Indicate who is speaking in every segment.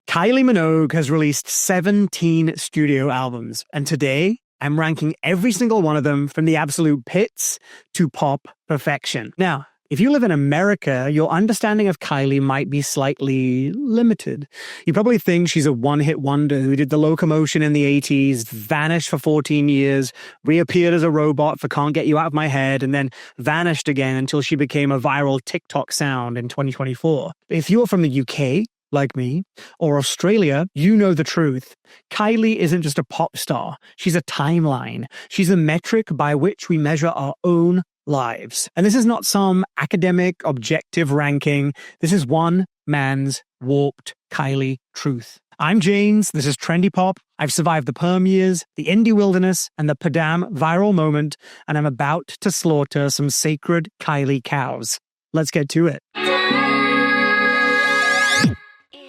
Speaker 1: Kylie Minogue has released 17 studio albums, and today I'm ranking every single one of them from the absolute pits to pop perfection. Now, if you live in America, your understanding of Kylie might be slightly limited. You probably think she's a one-hit wonder who did the Locomotion in the 80s, vanished for 14 years, reappeared as a robot for Can't Get You Out of My Head, and then vanished again until she became a viral TikTok sound in 2024. If you're from the UK, like me, or Australia, you know the truth. Kylie isn't just a pop star. She's a timeline. She's a metric by which we measure our own lives. And this is not some academic, objective ranking. This is one man's warped Kylie truth. I'm James. This is Trendy Pop. I've survived the perm years, the indie wilderness, and the Padam viral moment, and I'm about to slaughter some sacred Kylie cows. Let's get to it.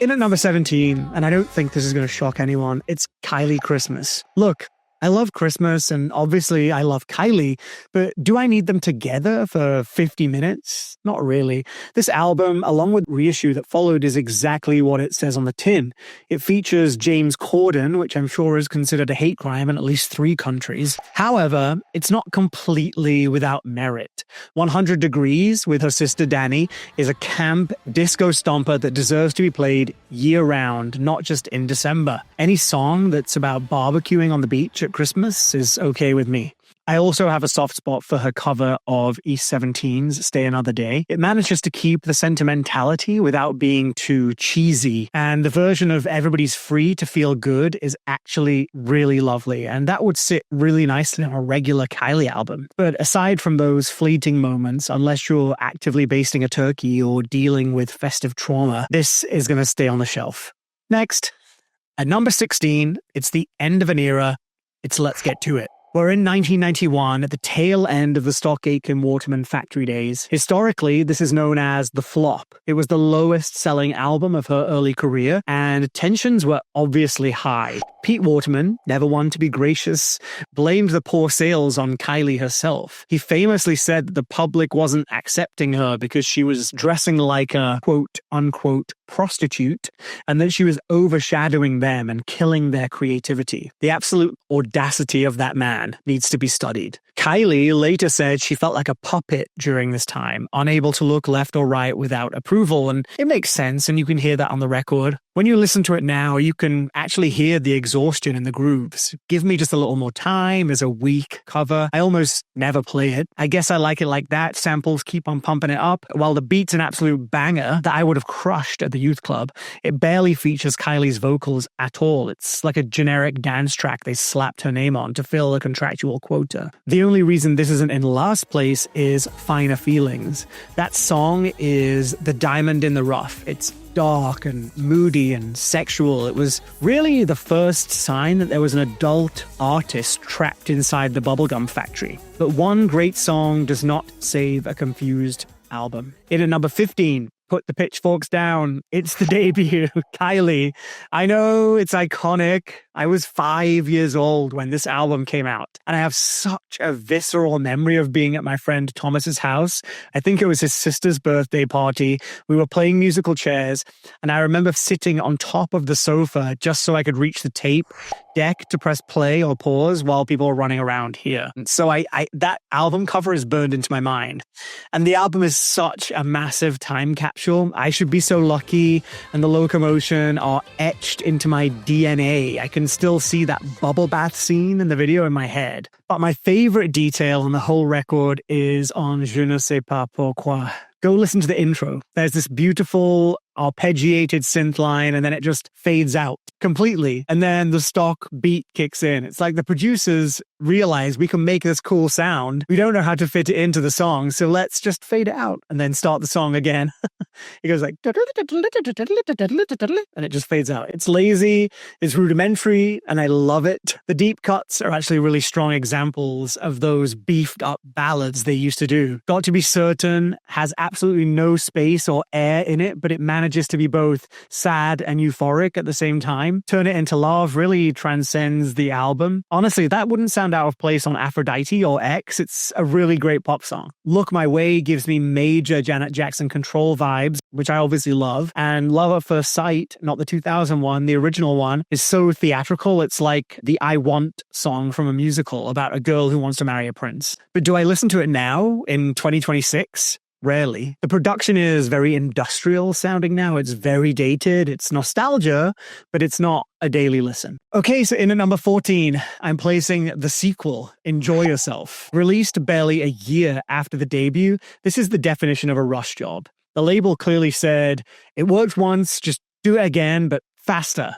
Speaker 1: In at number 17, and I don't think this is going to shock anyone, it's Kylie Christmas. Look, I love Christmas, and obviously I love Kylie, but do I need them together for 50 minutes? Not really. This album, along with the reissue that followed, is exactly what it says on the tin. It features James Corden, which I'm sure is considered a hate crime in at least 3 countries. However, it's not completely without merit. 100 Degrees, with her sister Dani, is a camp disco stomper that deserves to be played year-round, not just in December. Any song that's about barbecuing on the beach at Christmas is okay with me. I also have a soft spot for her cover of East 17's Stay Another Day. It manages to keep the sentimentality without being too cheesy, and the version of Everybody's Free to Feel Good is actually really lovely, and that would sit really nicely on a regular Kylie album. But aside from those fleeting moments, unless you're actively basting a turkey or dealing with festive trauma, this is going to stay on the shelf. Next, at number 16, it's the end of an era. It's Let's Get To It. We're in 1991 at the tail end of the Stock Aitken Waterman factory days. Historically, this is known as the flop. It was the lowest selling album of her early career, and tensions were obviously high. Pete Waterman, never one to be gracious, blamed the poor sales on Kylie herself. He famously said that the public wasn't accepting her because she was dressing like a quote-unquote prostitute, and that she was overshadowing them and killing their creativity. The absolute audacity of that man needs to be studied. Kylie later said she felt like a puppet during this time, unable to look left or right without approval, and it makes sense, and you can hear that on the record. When you listen to it now, you can actually hear the exhaustion in the grooves. Give Me Just a Little More Time is a weak cover. I almost never play it. I Guess I Like It Like That samples keep on pumping it up, while the beat's an absolute banger that I would have crushed at the youth club. It barely features Kylie's vocals at all. It's like a generic dance track they slapped her name on to fill a contractual quota. The only reason this isn't in last place is Finer Feelings. That song is the diamond in the rough. It's dark and moody and sexual. It was really the first sign that there was an adult artist trapped inside the bubblegum factory. But one great song does not save a confused album. In at number 15, Put the Pitchforks Down. It's the debut, Kylie. I know it's iconic. I was 5 years old when this album came out, and I have such a visceral memory of being at my friend Thomas's house. I think it was his sister's birthday party. We were playing musical chairs, and I remember sitting on top of the sofa just so I could reach the tape deck to press play or pause while people were running around here. And so that album cover is burned into my mind. And the album is such a massive time capsule. I Should Be So Lucky and the Locomotion are etched into my DNA. I can still see that bubble bath scene in the video in my head. But my favorite detail on the whole record is on Je ne sais pas pourquoi. Go listen to the intro. There's this beautiful arpeggiated synth line, and then it just fades out completely. And then the stock beat kicks in. It's like the producers realize we can make this cool sound. We don't know how to fit it into the song, so let's just fade it out and then start the song again. It goes like, and it just fades out. It's lazy, it's rudimentary, and I love it. The deep cuts are actually really strong examples of those beefed up ballads they used to do. Got to Be Certain has absolutely no space or air in it, but it manages manages to be both sad and euphoric at the same time. Turn It Into Love really transcends the album. Honestly, that wouldn't sound out of place on Aphrodite or X. It's a really great pop song. Look My Way gives me major Janet Jackson Control vibes, which I obviously love. And Love at First Sight, not the 2000 one, the original one, is so theatrical. It's like the I Want song from a musical about a girl who wants to marry a prince. But do I listen to it now in 2026? Rarely. The production is very industrial sounding now. It's very dated. It's nostalgia, but it's not a daily listen. Okay, so in at number 14, I'm placing the sequel, Enjoy Yourself. Released barely a year after the debut, this is the definition of a rush job. The label clearly said, it worked once, just do it again, but faster.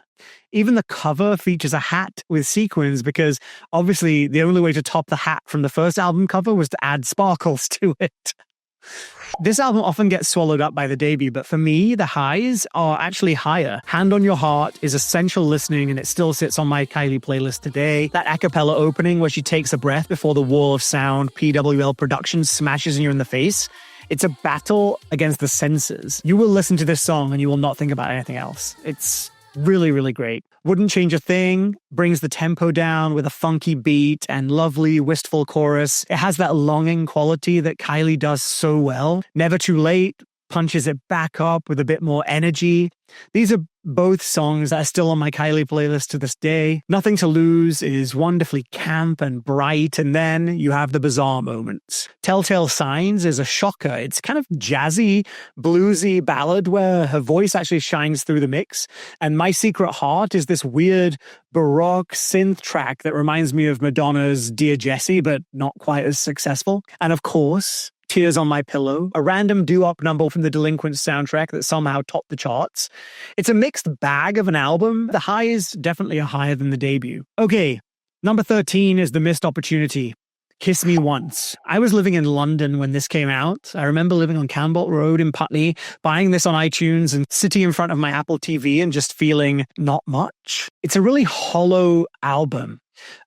Speaker 1: Even the cover features a hat with sequins because obviously the only way to top the hat from the first album cover was to add sparkles to it. This album often gets swallowed up by the debut, but for me, the highs are actually higher. Hand on Your Heart is essential listening, and it still sits on my Kylie playlist today. That a cappella opening where she takes a breath before the wall of sound PWL production smashes you in the face. It's a battle against the senses. You will listen to this song and you will not think about anything else. It's really, really great. Wouldn't Change a Thing brings the tempo down with a funky beat and lovely, wistful chorus. It has that longing quality that Kylie does so well. Never Too Late punches it back up with a bit more energy. These are both songs that are still on my Kylie playlist to this day. Nothing to Lose is wonderfully camp and bright, and then you have the bizarre moments. Telltale Signs is a shocker. It's kind of jazzy, bluesy ballad where her voice actually shines through the mix. And My Secret Heart is this weird Baroque synth track that reminds me of Madonna's Dear Jessie, but not quite as successful. And of course, Tears on My Pillow, a random doo-wop number from the Delinquents soundtrack that somehow topped the charts. It's a mixed bag of an album. The highs definitely are higher than the debut. Okay, number 13 is The Missed Opportunity. Kiss Me Once. I was living in London when this came out. I remember living on Campbell Road in Putney, buying this on iTunes and sitting in front of my Apple TV and just feeling not much. It's a really hollow album.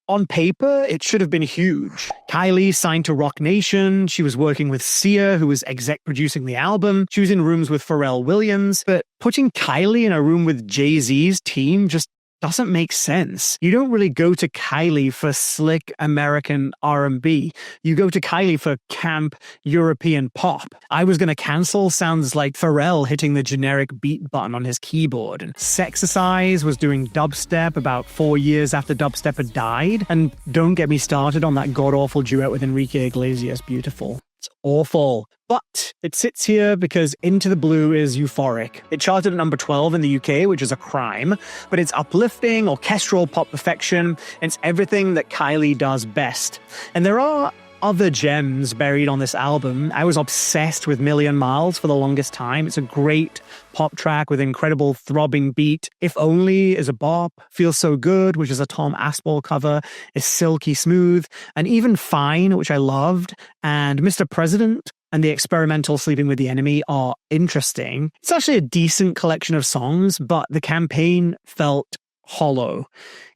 Speaker 1: On paper, it should have been huge. Kylie signed to Roc Nation. She was working with Sia, who was exec producing the album. She was in rooms with Pharrell Williams. But putting Kylie in a room with Jay-Z's team just doesn't make sense. You don't really go to Kylie for slick American R&B. You go to Kylie for camp European pop. I Was Gonna Cancel sounds like Pharrell hitting the generic beat button on his keyboard. And Sexercise was doing dubstep about 4 years after dubstep had died. And don't get me started on that god-awful duet with Enrique Iglesias, Beautiful. It's awful. But it sits here because Into the Blue is euphoric. It charted at number 12 in the UK, which is a crime, but it's uplifting, orchestral pop perfection. It's everything that Kylie does best. And there are other gems buried on this album. I was obsessed with Million Miles for the longest time. It's a great pop track with incredible throbbing beat. If Only is a bop. Feels So Good, which is a Tom Aspall cover, is silky smooth. And even Fine, which I loved, and Mr. President and the experimental Sleeping with the Enemy are interesting. It's actually a decent collection of songs, but the campaign felt hollow.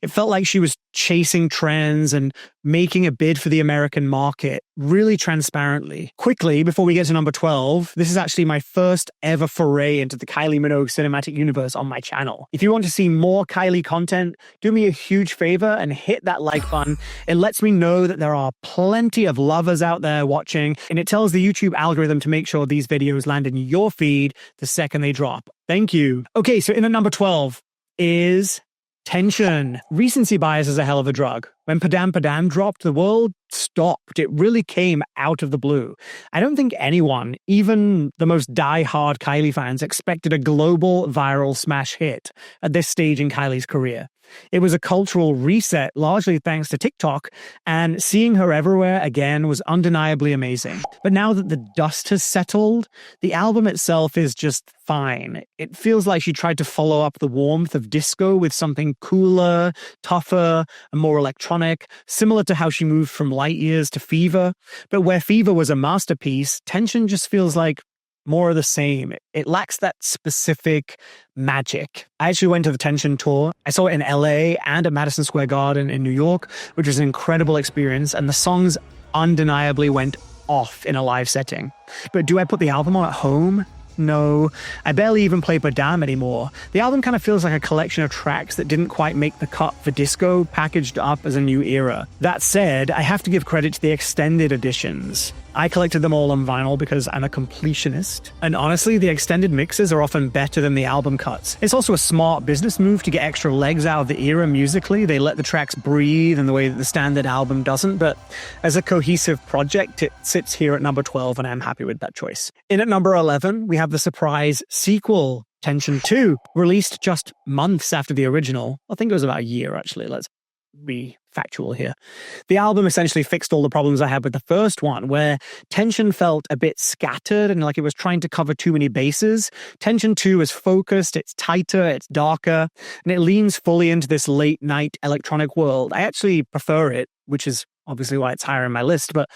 Speaker 1: It felt like she was chasing trends and making a bid for the American market really transparently. Quickly, before we get to number 12, this is actually my first ever foray into the Kylie Minogue cinematic universe on my channel. If you want to see more Kylie content, do me a huge favor and hit that like button. It lets me know that there are plenty of lovers out there watching, and it tells the YouTube algorithm to make sure these videos land in your feed the second they drop. Thank you. Okay, so in at number 12 is Tension. Recency bias is a hell of a drug. When Padam Padam dropped, the world stopped. It really came out of the blue. I don't think anyone, even the most die-hard Kylie fans, expected a global viral smash hit at this stage in Kylie's career. It was a cultural reset, largely thanks to TikTok, and seeing her everywhere again was undeniably amazing. But now that the dust has settled, the album itself is just fine. It feels like she tried to follow up the warmth of disco with something cooler, tougher, and more electronic, similar to how she moved from Light Years to Fever. But where Fever was a masterpiece, Tension just feels like more of the same. It lacks that specific magic. I actually went to the Tension tour. I saw it in LA and at Madison Square Garden in New York, which was an incredible experience, and the songs undeniably went off in a live setting. But do I put the album on at home? No, I barely even play Padam anymore. The album kind of feels like a collection of tracks that didn't quite make the cut for disco, packaged up as a new era. That said, I have to give credit to the extended editions. I collected them all on vinyl because I'm a completionist. And honestly, the extended mixes are often better than the album cuts. It's also a smart business move to get extra legs out of the era musically. They let the tracks breathe in the way that the standard album doesn't, but as a cohesive project, it sits here at number 12, and I'm happy with that choice. In at number 11, we have the surprise sequel, Tension 2, released just months after the original. I think it was about a year, actually. Let's be factual here. The album essentially fixed all the problems I had with the first one, where Tension felt a bit scattered and like it was trying to cover too many bases. Tension 2 is focused, it's tighter, it's darker, and it leans fully into this late night electronic world. I actually prefer it, which is obviously why it's higher in my list, but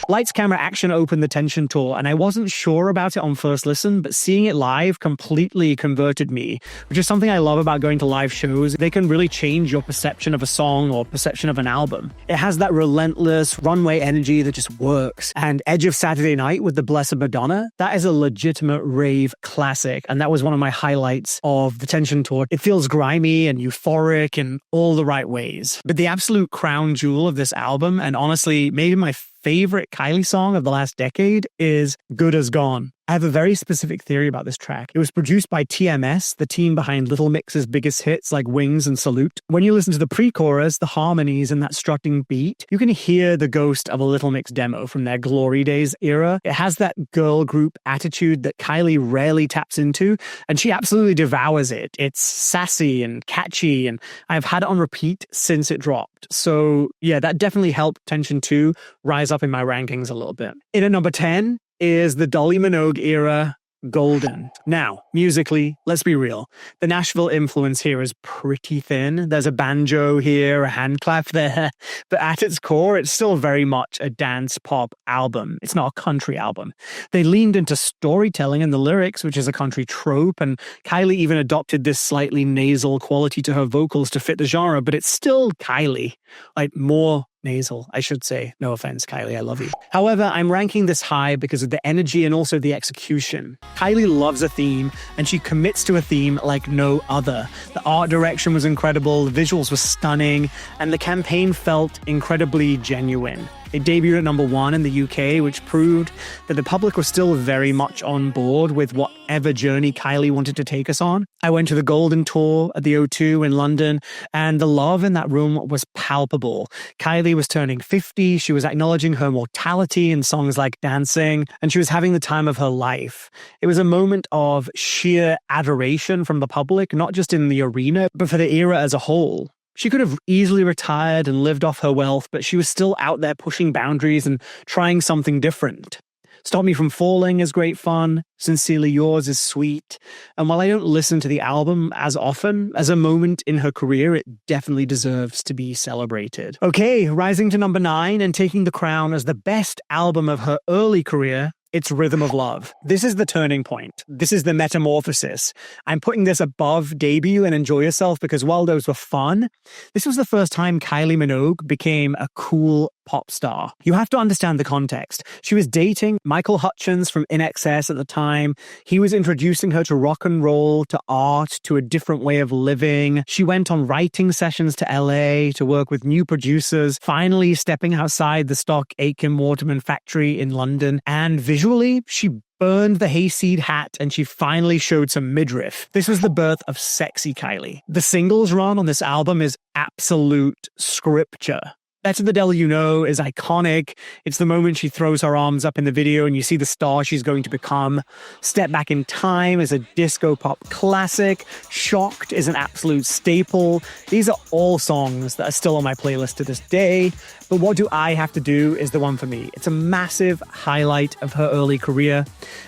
Speaker 1: Lights, Camera, Action opened the Tension tour, and I wasn't sure about it on first listen, but seeing it live completely converted me, which is something I love about going to live shows. They can really change your perception of a song or perception of an album. It has that relentless runway energy that just works. And Edge of Saturday Night with the Blessed Madonna, that is a legitimate rave classic, and that was one of my highlights of the Tension tour. It feels grimy and euphoric in all the right ways. But the absolute crown jewel of this album, and honestly, maybe my favorite Kylie song of the last decade, is Good As Gone. I have a very specific theory about this track. It was produced by TMS, the team behind Little Mix's biggest hits like Wings and Salute. When you listen to the pre-chorus, the harmonies, and that strutting beat, you can hear the ghost of a Little Mix demo from their Glory Days era. It has that girl group attitude that Kylie rarely taps into, and she absolutely devours it. It's sassy and catchy, and I've had it on repeat since it dropped. So yeah, that definitely helped Tension 2 rise up in my rankings a little bit. In at number 10 is the Kylie Minogue era, Golden. Now, musically, let's be real. The Nashville influence here is pretty thin. There's a banjo here, a hand clap there, but at its core, it's still very much a dance pop album. It's not a country album. They leaned into storytelling in the lyrics, which is a country trope, and Kylie even adopted this slightly nasal quality to her vocals to fit the genre, but it's still Kylie. Like, more nasal, I should say. No offense, Kylie, I love you. However, I'm ranking this high because of the energy and also the execution. Kylie loves a theme, and she commits to a theme like no other. The art direction was incredible, the visuals were stunning, and the campaign felt incredibly genuine. It debuted at number 1 in the UK, which proved that the public was still very much on board with whatever journey Kylie wanted to take us on. I went to the Golden Tour at the O2 in London, and the love in that room was palpable. Kylie was turning 50, she was acknowledging her mortality in songs like Dancing, and she was having the time of her life. It was a moment of sheer adoration from the public, not just in the arena, but for the era as a whole. She could have easily retired and lived off her wealth, but she was still out there pushing boundaries and trying something different. Stop Me From Falling is great fun. Sincerely Yours is sweet. And while I don't listen to the album as often, as a moment in her career, it definitely deserves to be celebrated. Okay, rising to number 9 and taking the crown as the best album of her early career, it's Rhythm of Love. This is the turning point. This is the metamorphosis. I'm putting this above Debut and Enjoy Yourself because while those were fun, this was the first time Kylie Minogue became a cool pop star. You have to understand the context. She was dating Michael Hutchence from INXS at the time. He was introducing her to rock and roll, to art, to a different way of living. She went on writing sessions to LA to work with new producers, finally stepping outside the Stock Aitken Waterman factory in London. And visually, she burned the hayseed hat and she finally showed some midriff. This was the birth of sexy Kylie. The singles run on this album is absolute scripture. Better the Devil You Know is iconic. It's the moment she throws her arms up in the video and you see the star she's going to become. Step Back in Time is a disco pop classic. Shocked is an absolute staple. These are all songs that are still on my playlist to this day. But What Do I Have to Do is the one for me. It's a massive highlight of her early career,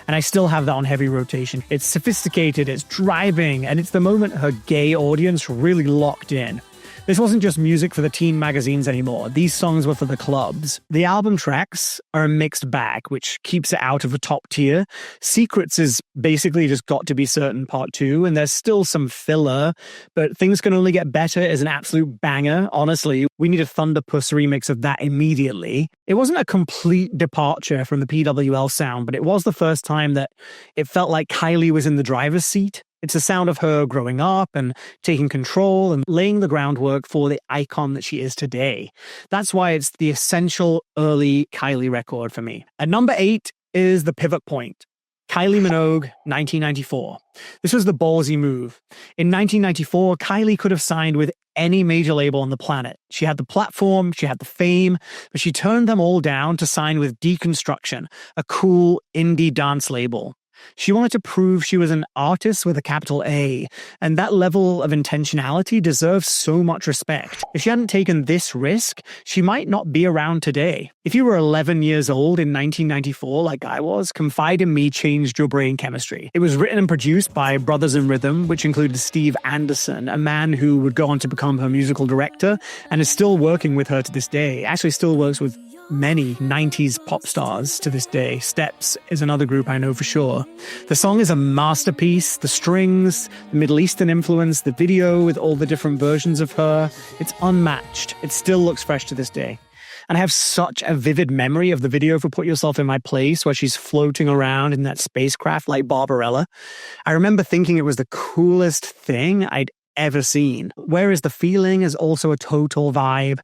Speaker 1: and I still have that on heavy rotation. It's sophisticated, it's driving, and it's the moment her gay audience really locked in. This wasn't just music for the teen magazines anymore. These songs were for the clubs. The album tracks are a mixed bag, which keeps it out of the top tier. Secrets is basically just Got to Be Certain Part 2, and there's still some filler, but Things Can Only Get Better is an absolute banger. Honestly, we need a Thunderpuss remix of that immediately. It wasn't a complete departure from the PWL sound, but it was the first time that it felt like Kylie was in the driver's seat. It's the sound of her growing up and taking control and laying the groundwork for the icon that she is today. That's why it's the essential early Kylie record for me. At number 8 is The Pivot Point. Kylie Minogue, 1994. This was the ballsy move. In 1994, Kylie could have signed with any major label on the planet. She had the platform, she had the fame, but she turned them all down to sign with Deconstruction, a cool indie dance label. She wanted to prove she was an artist with a capital A, and that level of intentionality deserves so much respect. If she hadn't taken this risk, she might not be around today. If you were 11 years old in 1994, like I was, Confide in Me changed your brain chemistry. It was written and produced by Brothers in Rhythm, which included Steve Anderson, a man who would go on to become her musical director and is still working with her to this day. Actually still works with many 90s pop stars to this day. Steps is another group I know for sure. The song is a masterpiece. The strings, the Middle Eastern influence, the video with all the different versions of her, it's unmatched. It still looks fresh to this day. And I have such a vivid memory of the video for Put Yourself in My Place, where she's floating around in that spacecraft like Barbarella. I remember thinking it was the coolest thing I'd ever seen. Where Is the Feeling is also a total vibe.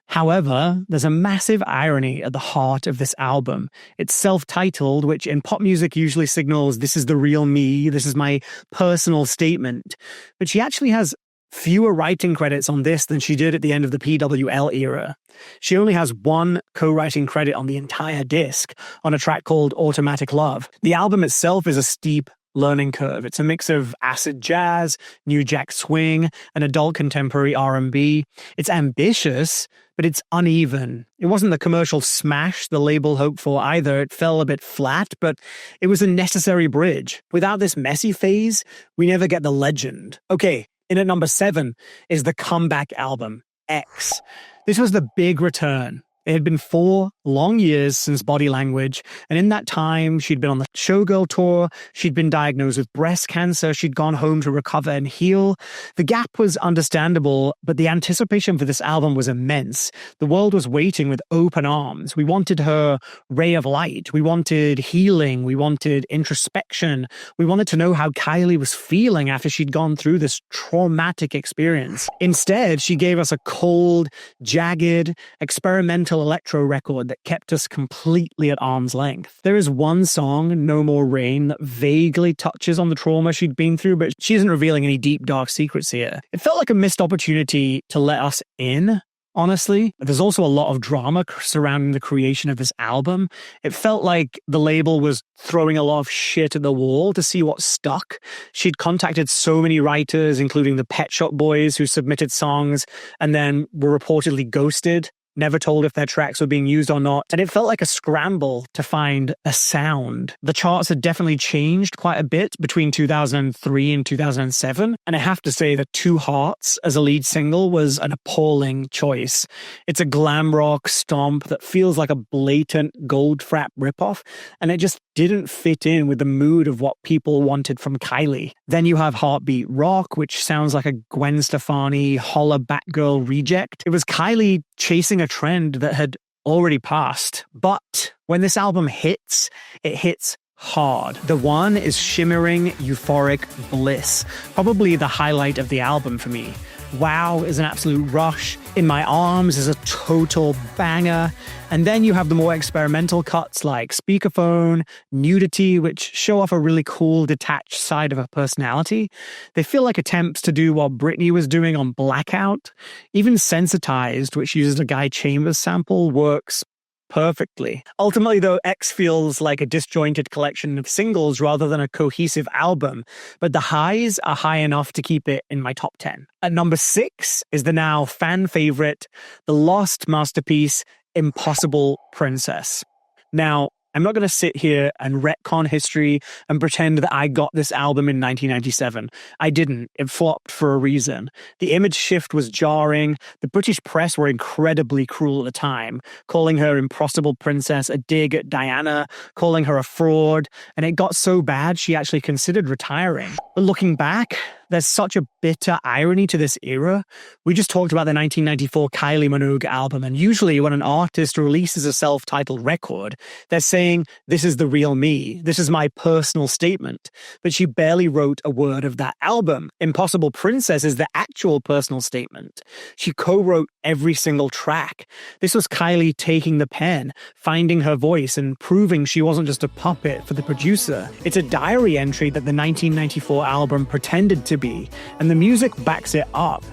Speaker 1: However, there's a massive irony at the heart of this album. It's self-titled, which in pop music usually signals this is the real me, this is my personal statement. But she actually has fewer writing credits on this than she did at the end of the PWL era. She only has one co-writing credit on the entire disc, on a track called Automatic Love. The album itself is a steep learning curve. It's a mix of acid jazz, new jack swing, and adult contemporary R&B. It's ambitious, but it's uneven. It wasn't the commercial smash the label hoped for either. It fell a bit flat, but it was a necessary bridge. Without this messy phase, we never get the legend. Okay, in at number 7 is the comeback album, X. This was the big return. It had been 4 long years since Body Language, and in that time, she'd been on the Showgirl tour, she'd been diagnosed with breast cancer, she'd gone home to recover and heal. The gap was understandable, but the anticipation for this album was immense. The world was waiting with open arms. We wanted her ray of light. We wanted healing. We wanted introspection. We wanted to know how Kylie was feeling after she'd gone through this traumatic experience. Instead, she gave us a cold, jagged, experimental electro record that kept us completely at arm's length. There is one song, No More Rain, that vaguely touches on the trauma she'd been through, but she isn't revealing any deep, dark secrets here. It felt like a missed opportunity to let us in, honestly. There's also a lot of drama surrounding the creation of this album. It felt like the label was throwing a lot of shit at the wall to see what stuck. She'd contacted so many writers, including the Pet Shop Boys, who submitted songs and then were reportedly ghosted, never told if their tracks were being used or not, and it felt like a scramble to find a sound. The charts had definitely changed quite a bit between 2003 and 2007, and I have to say that Two Hearts as a lead single was an appalling choice. It's a glam rock stomp that feels like a blatant Goldfrapp ripoff, and it just didn't fit in with the mood of what people wanted from Kylie. Then you have Heartbeat Rock, which sounds like a Gwen Stefani holla Batgirl reject. It was Kylie chasing a trend that had already passed. But when this album hits, it hits hard. The One is shimmering, euphoric bliss. Probably the highlight of the album for me. Wow is an absolute rush. In My Arms is a total banger. And then you have the more experimental cuts like Speakerphone, Nudity, which show off a really cool, detached side of her personality. They feel like attempts to do what Britney was doing on Blackout. Even Sensitized, which uses a Guy Chambers sample, works perfectly. Ultimately, though, X feels like a disjointed collection of singles rather than a cohesive album, but the highs are high enough to keep it in my top 10. At number 6 is the now fan favorite, the lost masterpiece, Impossible Princess. Now, I'm not going to sit here and retcon history and pretend that I got this album in 1997. I didn't. It flopped for a reason. The image shift was jarring. The British press were incredibly cruel at the time, calling her impossible princess, a dig at Diana, calling her a fraud, and it got so bad she actually considered retiring. But looking back, there's such a bitter irony to this era. We just talked about the 1994 Kylie Minogue album, and usually when an artist releases a self-titled record, they're saying, this is the real me, this is my personal statement. But she barely wrote a word of that album. Impossible Princess is the actual personal statement. She co-wrote every single track. This was Kylie taking the pen, finding her voice, and proving she wasn't just a puppet for the producer. It's a diary entry that the 1994 album pretended to be, and the music backs it up.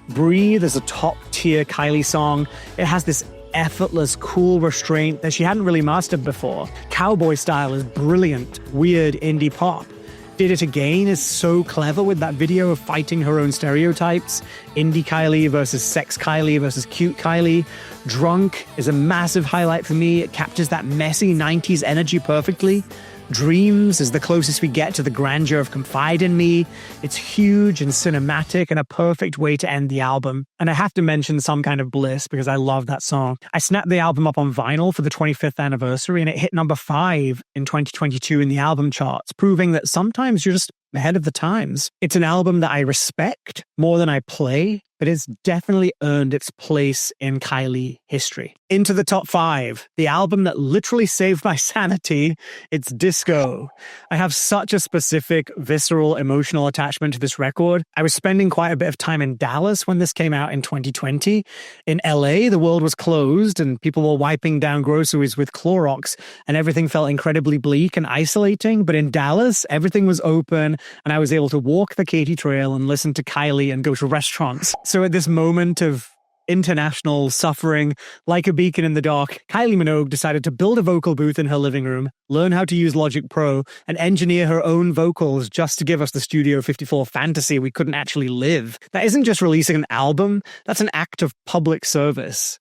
Speaker 1: Breathe is a top-tier Kylie song. It has this effortless, cool restraint that she hadn't really mastered before. Cowboy Style is brilliant, weird indie pop. Did It Again is so clever with that video of fighting her own stereotypes. Indie Kylie versus sex Kylie versus cute Kylie. Drunk is a massive highlight for me. It captures that messy 90s energy perfectly. Dreams is the closest we get to the grandeur of Confide in Me. It's huge and cinematic and a perfect way to end the album. And I have to mention Some Kind of Bliss because I love that song. I snapped the album up on vinyl for the 25th anniversary and it hit number 5 in 2022 in the album charts, proving that sometimes you're just ahead of the times. It's an album that I respect more than I play, but it's definitely earned its place in Kylie history. Into the top 5, the album that literally saved my sanity, it's Disco. I have such a specific, visceral, emotional attachment to this record. I was spending quite a bit of time in Dallas when this came out in 2020. In LA, the world was closed and people were wiping down groceries with Clorox and everything felt incredibly bleak and isolating. But in Dallas, everything was open and I was able to walk the Katy Trail and listen to Kylie and go to restaurants. So at this moment of international suffering, like a beacon in the dark, Kylie Minogue decided to build a vocal booth in her living room, learn how to use Logic Pro, and engineer her own vocals just to give us the Studio 54 fantasy we couldn't actually live. That isn't just releasing an album, that's an act of public service.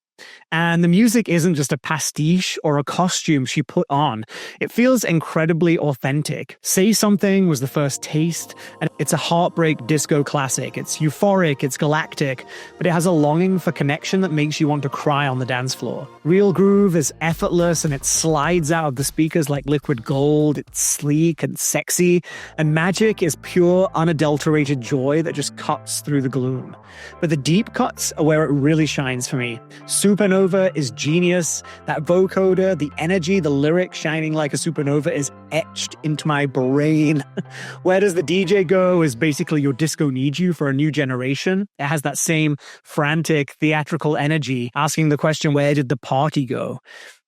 Speaker 1: And the music isn't just a pastiche or a costume she put on. It feels incredibly authentic. Say Something was the first taste, and it's a heartbreak disco classic. It's euphoric, it's galactic, but it has a longing for connection that makes you want to cry on the dance floor. Real Groove is effortless and it slides out of the speakers like liquid gold. It's sleek and sexy, and Magic is pure, unadulterated joy that just cuts through the gloom. But the deep cuts are where it really shines for me. Supernova is genius. That vocoder, the energy, the lyric shining like a supernova is etched into my brain. Where Does the DJ Go is basically Your Disco Needs You for a new generation. It has that same frantic, theatrical energy, asking the question, where did the party go?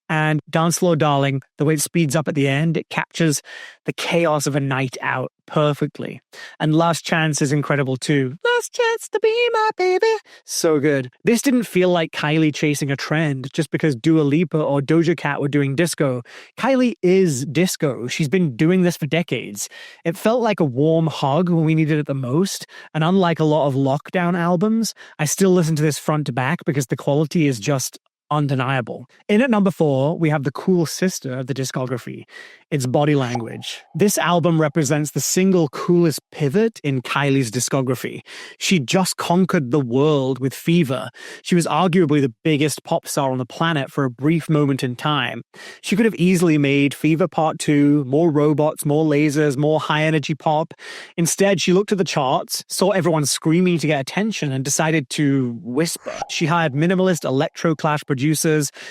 Speaker 1: And Dance Floor Darling, the way it speeds up at the end, it captures the chaos of a night out perfectly. And Last Chance is incredible too. Last chance to be my baby. So good. This didn't feel like Kylie chasing a trend just because Dua Lipa or Doja Cat were doing disco. Kylie is disco. She's been doing this for decades. It felt like a warm hug when we needed it the most. And unlike a lot of lockdown albums, I still listen to this front to back because the quality is just undeniable. In at number 4, we have the cool sister of the discography. It's Body Language. This album represents the single coolest pivot in Kylie's discography. She just conquered the world with Fever. She was arguably the biggest pop star on the planet for a brief moment in time. She could have easily made Fever Part 2, more robots, more lasers, more high-energy pop. Instead, she looked at the charts, saw everyone screaming to get attention, and decided to whisper. She hired minimalist electro-clash producers.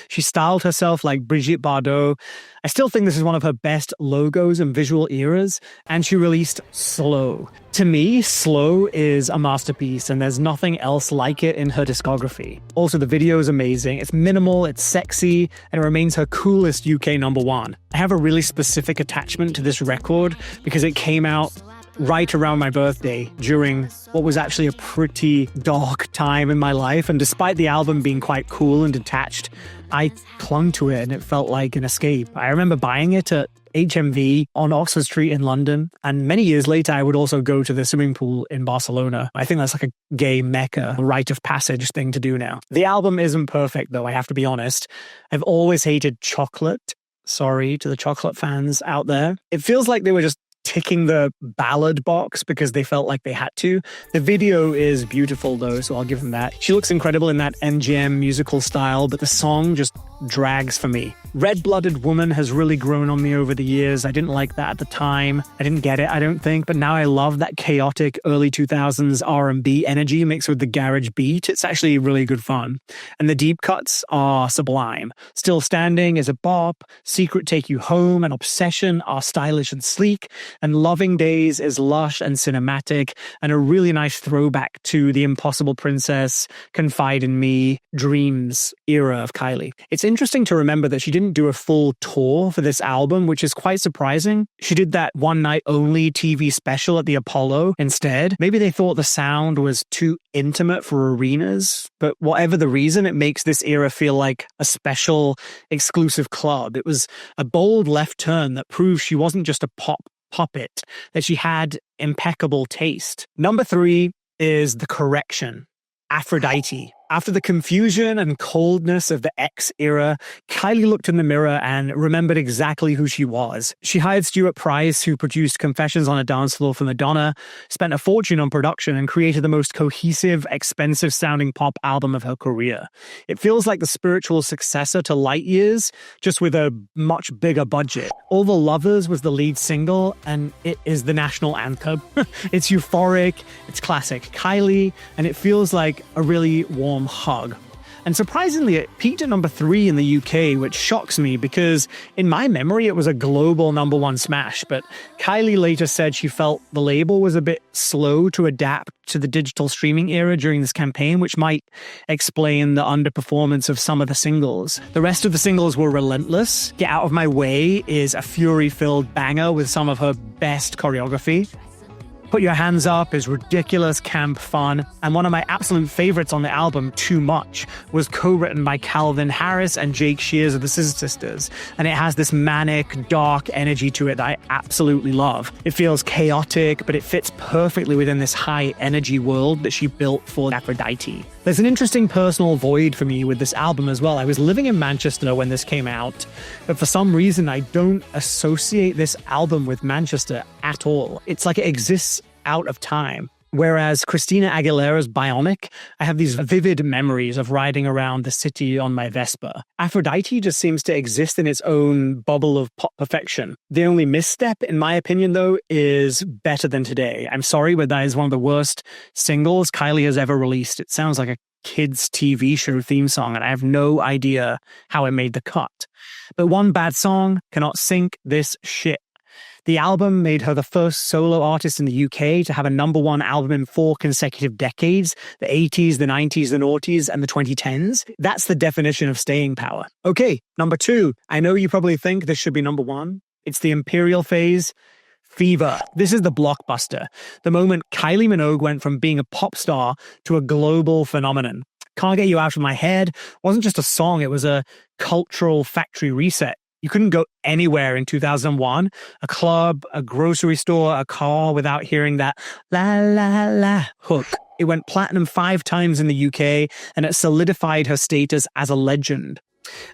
Speaker 1: She styled herself like Brigitte Bardot. I still think this is one of her best logos and visual eras, and she released Slow. To me, Slow is a masterpiece, and there's nothing else like it in her discography. Also, the video is amazing. It's minimal, it's sexy, and it remains her coolest UK number 1. I have a really specific attachment to this record because it came out right around my birthday during what was actually a pretty dark time in my life. And despite the album being quite cool and detached, I clung to it and it felt like an escape. I remember buying it at HMV on Oxford Street in London. And many years later, I would also go to the swimming pool in Barcelona. I think that's like a gay mecca, a rite of passage thing to do now. The album isn't perfect, though, I have to be honest. I've always hated Chocolate Sorry to the chocolate fans out there. It feels like they were just ticking the ballad box because they felt like they had to. The video is beautiful though, so I'll give them that. She looks incredible in that MGM musical style, but the song just drags for me. Red-Blooded Woman has really grown on me over the years. I didn't like that at the time. I didn't get it, I don't think, but now I love that chaotic early 2000s R&B energy mixed with the garage beat. It's actually really good fun. And the deep cuts are sublime. Still Standing is a bop, Secret Take You Home and Obsession are stylish and sleek, and Loving Days is lush and cinematic, and a really nice throwback to the Impossible Princess, Confide in Me, Dreams era of Kylie. It's interesting to remember that she didn't do a full tour for this album, which is quite surprising. She did that one night only TV special at the Apollo instead. Maybe they thought the sound was too intimate for arenas, but whatever the reason, it makes this era feel like a special, exclusive club. It was a bold left turn that proves she wasn't just a pop puppet, that she had impeccable taste. Number 3 is The Correction, Aphrodite. After the confusion and coldness of the X era, Kylie looked in the mirror and remembered exactly who she was. She hired Stuart Price, who produced Confessions on a Dance Floor for Madonna, spent a fortune on production, and created the most cohesive, expensive-sounding pop album of her career. It feels like the spiritual successor to Light Years, just with a much bigger budget. All the Lovers was the lead single, and it is the national anthem. It's euphoric, it's classic Kylie, and it feels like a really warm hug. And surprisingly, it peaked at number 3 in the UK, which shocks me because in my memory, it was a global number 1 smash. But Kylie later said she felt the label was a bit slow to adapt to the digital streaming era during this campaign, which might explain the underperformance of some of the singles. The rest of the singles were relentless. Get Out of My Way is a fury-filled banger with some of her best choreography. Put Your Hands Up is ridiculous, camp fun, and one of my absolute favorites on the album, Too Much, was co-written by Calvin Harris and Jake Shears of the Scissor Sisters, and it has this manic, dark energy to it that I absolutely love. It feels chaotic, but it fits perfectly within this high-energy world that she built for Aphrodite. There's an interesting personal void for me with this album as well. I was living in Manchester when this came out, but for some reason I don't associate this album with Manchester at all. It's like it exists out of time. Whereas Christina Aguilera's Bionic, I have these vivid memories of riding around the city on my Vespa. Aphrodite just seems to exist in its own bubble of pop perfection. The only misstep, in my opinion, though, is Better Than Today. I'm sorry, but that is one of the worst singles Kylie has ever released. It sounds like a kids' TV show theme song, and I have no idea how it made the cut. But one bad song cannot sink this ship. The album made her the first solo artist in the UK to have a number 1 album in 4 consecutive decades, the 80s, the 90s, the noughties, and the 2010s. That's the definition of staying power. Okay, number 2. I know you probably think this should be number 1. It's the Imperial phase. Fever. This is the blockbuster. The moment Kylie Minogue went from being a pop star to a global phenomenon. Can't Get You Out of My Head wasn't just a song, it was a cultural factory reset. You couldn't go anywhere in 2001, a club, a grocery store, a car without hearing that la la la hook. It went platinum 5 times in the UK, and it solidified her status as a legend.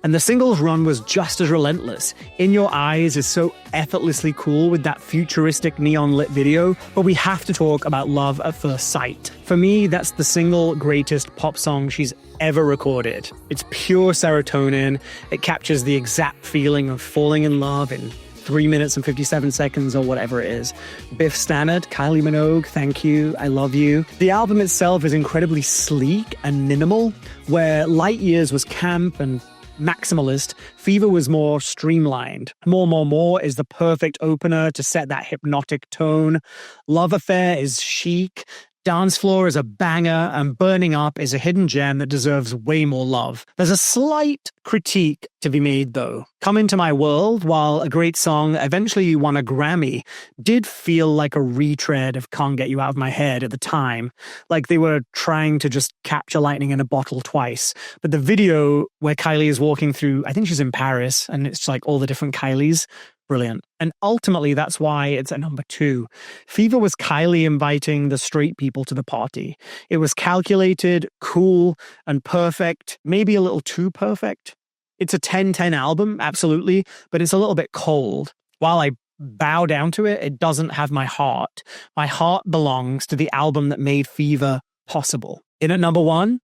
Speaker 1: And the singles run was just as relentless. In Your Eyes is so effortlessly cool with that futuristic neon lit video, but we have to talk about Love at First Sight. For me, that's the single greatest pop song she's ever recorded. It's pure serotonin. It captures the exact feeling of falling in love in 3 minutes and 57 seconds or whatever it is. Biff Stannard, Kylie Minogue, thank you, I love you. The album itself is incredibly sleek and minimal, where Light Years was camp and maximalist, Fever was more streamlined. More is the perfect opener to set that hypnotic tone. Love Affair is chic. Dance Floor is a banger, and Burning Up is a hidden gem that deserves way more love. There's a slight critique to be made, though. Come Into My World, while a great song that eventually won a Grammy, did feel like a retread of Can't Get You Out of My Head at the time. Like they were trying to just capture lightning in a bottle twice. But the video where Kylie is walking through, I think she's in Paris, and it's like all the different Kylies, brilliant. And ultimately, that's why it's at number 2. Fever was Kylie inviting the straight people to the party. It was calculated, cool, and perfect, maybe a little too perfect. It's a 10-10 album, absolutely, but it's a little bit cold. While I bow down to it, it doesn't have my heart. My heart belongs to the album that made Fever possible. In at number 1,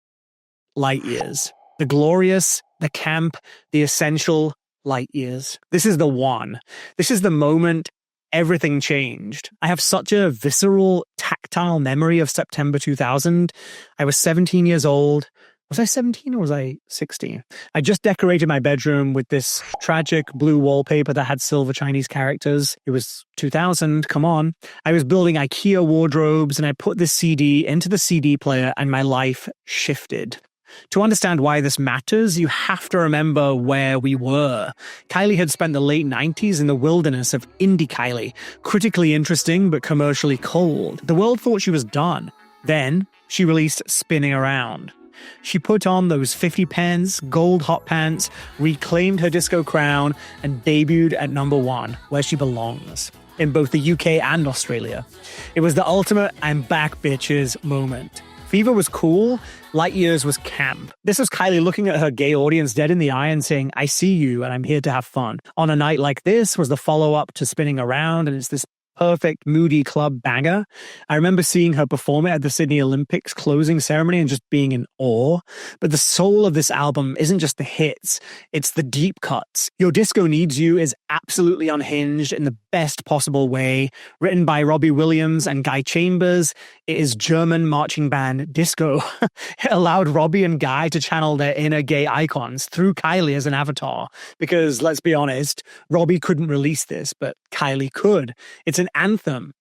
Speaker 1: Light Years. The glorious, the camp, the essential Light Years. This is the one. This is the moment everything changed. I have such a visceral, tactile memory of September 2000. I was 17 years old. Was I 17 or was I 16? I just decorated my bedroom with this tragic blue wallpaper that had silver Chinese characters. It was 2000, come on. I was building IKEA wardrobes and I put this CD into the CD player and my life shifted. To understand why this matters, you have to remember where we were. Kylie had spent the late 90s in the wilderness of indie Kylie, critically interesting but commercially cold. The world thought she was done. Then, she released Spinning Around. She put on those 50 pence, gold hot pants, reclaimed her disco crown, and debuted at number 1, where she belongs, in both the UK and Australia. It was the ultimate I'm back bitches moment. Fever was cool, Light Years was camp. This was Kylie looking at her gay audience dead in the eye and saying, I see you and I'm here to have fun. On a night like this was the follow-up to Spinning Around, and it's this perfect, moody club banger. I remember seeing her perform it at the Sydney Olympics closing ceremony and just being in awe. But the soul of this album isn't just the hits, it's the deep cuts. Your Disco Needs You is absolutely unhinged in the best possible way. Written by Robbie Williams and Guy Chambers, it is German marching band disco. It allowed Robbie and Guy to channel their inner gay icons through Kylie as an avatar. Because, let's be honest, Robbie couldn't release this, but Kylie could. It's an anthem.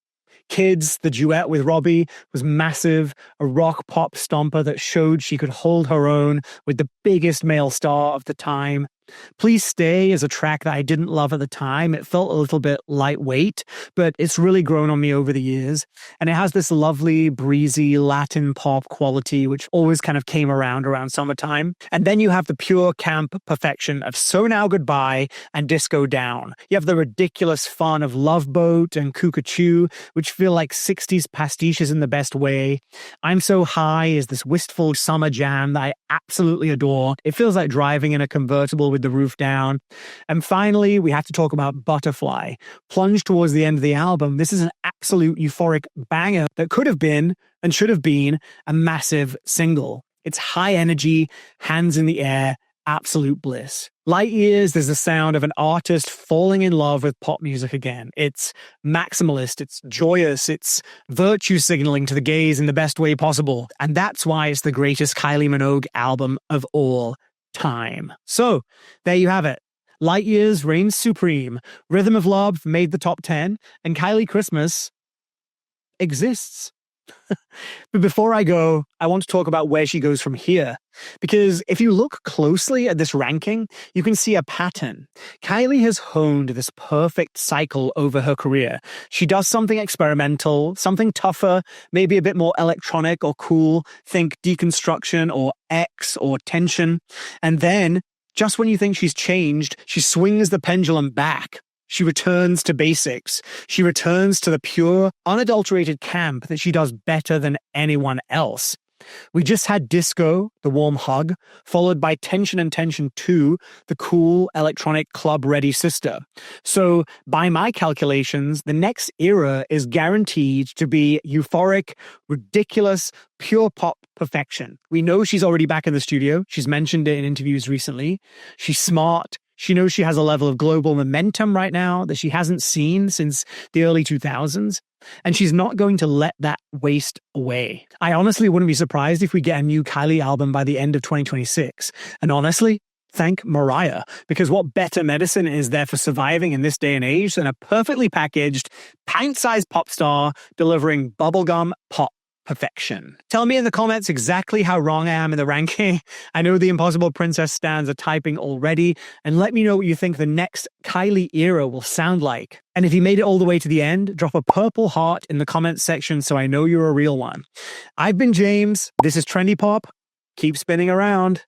Speaker 1: Kids, the duet with Robbie, was massive, a rock pop stomper that showed she could hold her own with the biggest male star of the time. Please Stay is a track that I didn't love at the time. It felt a little bit lightweight, but it's really grown on me over the years. And it has this lovely, breezy Latin pop quality, which always kind of came around summertime. And then you have the pure camp perfection of So Now Goodbye and Disco Down. You have the ridiculous fun of Love Boat and Cuckoo, which feel like 60s pastiches in the best way. I'm So High is this wistful summer jam that I absolutely adore. It feels like driving in a convertible with the roof down. And finally, we have to talk about Butterfly. Plunged towards the end of the album, this is an absolute euphoric banger that could have been and should have been a massive single. It's high energy, hands in the air, absolute bliss. Light Years is the sound of an artist falling in love with pop music again. It's maximalist, it's joyous, it's virtue signaling to the gays in the best way possible. And that's why it's the greatest Kylie Minogue album of all time. So, there you have it. Light Years reigns supreme. Rhythm of Love made the top 10, and Kylie Christmas exists. But before I go, I want to talk about where she goes from here. Because if you look closely at this ranking, you can see a pattern. Kylie has honed this perfect cycle over her career. She does something experimental, something tougher, maybe a bit more electronic or cool. Think deconstruction or X or tension. And then, just when you think she's changed, she swings the pendulum back. She returns to basics. She returns to the pure, unadulterated camp that she does better than anyone else. We just had Disco, the warm hug, followed by Tension and Tension 2, the cool, electronic, club-ready sister. So, by my calculations, the next era is guaranteed to be euphoric, ridiculous, pure pop perfection. We know she's already back in the studio. She's mentioned it in interviews recently. She's smart. She knows she has a level of global momentum right now that she hasn't seen since the early 2000s, and she's not going to let that waste away. I honestly wouldn't be surprised if we get a new Kylie album by the end of 2026. And honestly, thank Mariah, because what better medicine is there for surviving in this day and age than a perfectly packaged, pint-sized pop star delivering bubblegum pop perfection. Tell me in the comments exactly how wrong I am in the ranking. I know the Impossible Princess stans are typing already, and let me know what you think the next Kylie era will sound like. And if you made it all the way to the end, drop a purple heart in the comments section so I know you're a real one. I've been James. This is Trendy Pop. Keep spinning around.